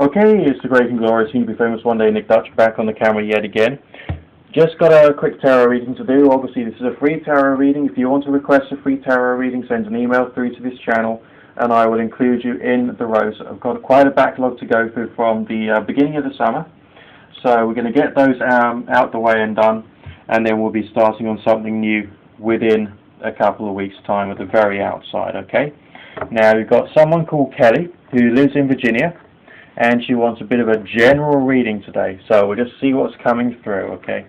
Okay, it's the great and glorious, soon to be famous one day, Nick Dutch, back on the camera yet again. Just got a quick tarot reading to do. Obviously, this is a free tarot reading. If you want to request a free tarot reading, send an email through to this channel, and I will include you in the rows. I've got quite a backlog to go through from the beginning of the summer, so we're going to get those out the way and done, and then we'll be starting on something new within a couple of weeks' time at the very outside, okay? Now, we've got someone called Kelly who lives in Virginia, and she wants a bit of a general reading today, so we'll just see what's coming through, okay?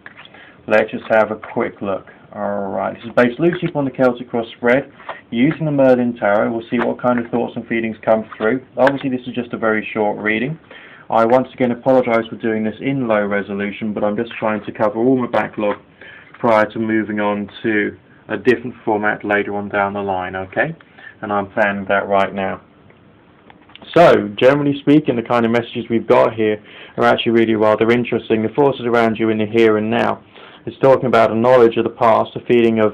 Let's just have a quick look. Alright, this is based loosely upon the Celtic Cross spread. Using the Merlin Tarot, we'll see what kind of thoughts and feelings come through. Obviously, this is just a very short reading. I once again apologise for doing this in low resolution, but I'm just trying to cover all my backlog prior to moving on to a different format later on down the line, okay? And I'm planning that right now. So, generally speaking, the kind of messages we've got here are actually really rather interesting. The forces around you in the here and now. It's talking about a knowledge of the past, a feeling of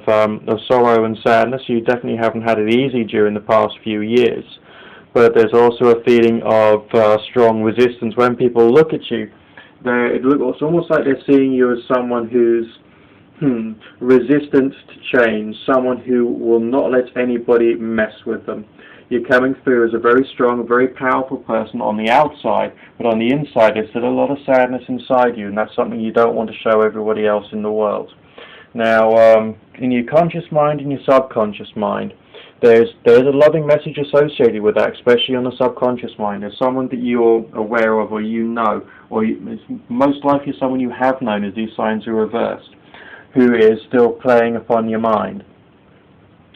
sorrow and sadness. You definitely haven't had it easy during the past few years. But there's also a feeling of strong resistance. When people look at you, it's almost like they're seeing you as someone who's resistant to change, someone who will not let anybody mess with them. You're coming through as a very strong, very powerful person on the outside, but on the inside there's still a lot of sadness inside you, and that's something you don't want to show everybody else in the world. Now, in your conscious mind and your subconscious mind, there's a loving message associated with that, especially on the subconscious mind. There's someone that you're aware of, or you know, or it's most likely someone you have known, as these signs are reversed, who is still playing upon your mind.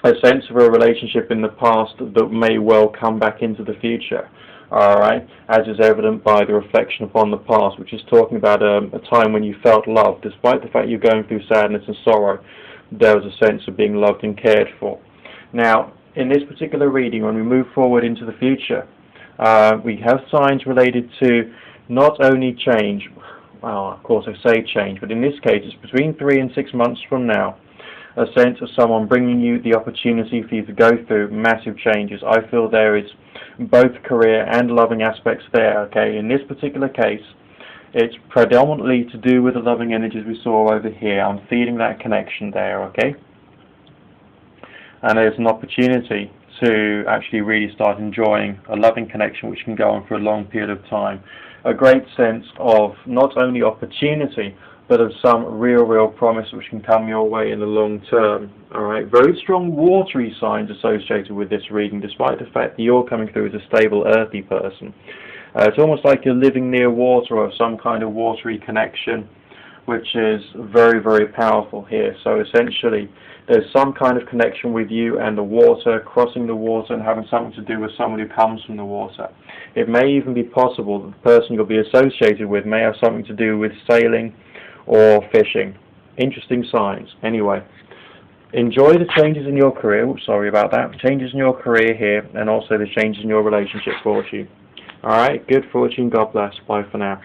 A sense of a relationship in the past that may well come back into the future, alright, as is evident by the reflection upon the past, which is talking about a time when you felt loved. Despite the fact you're going through sadness and sorrow, there was a sense of being loved and cared for. Now, in this particular reading, when we move forward into the future, we have signs related to not only change, well, of course I say change, but in this case it's between 3 and 6 months from now, a sense of someone bringing you the opportunity for you to go through massive changes. I feel there is both career and loving aspects there, okay? In this particular case, it's predominantly to do with the loving energies we saw over here. I'm feeling that connection there, okay? And there's an opportunity to actually really start enjoying a loving connection which can go on for a long period of time. A great sense of not only opportunity, but of some real promise which can come your way in the long term. Alright, very strong watery signs associated with this reading, despite the fact that you're coming through as a stable earthy person. It's almost like you're living near water or some kind of watery connection, which is very powerful here. So essentially, there's some kind of connection with you and the water, crossing the water and having something to do with someone who comes from the water. It may even be possible that the person you'll be associated with may have something to do with sailing or fishing. Interesting signs. Anyway, enjoy the changes in your career. Oops, sorry about that. Changes in your career here, and also the changes in your relationship fortune. Alright, good fortune, God bless. Bye for now.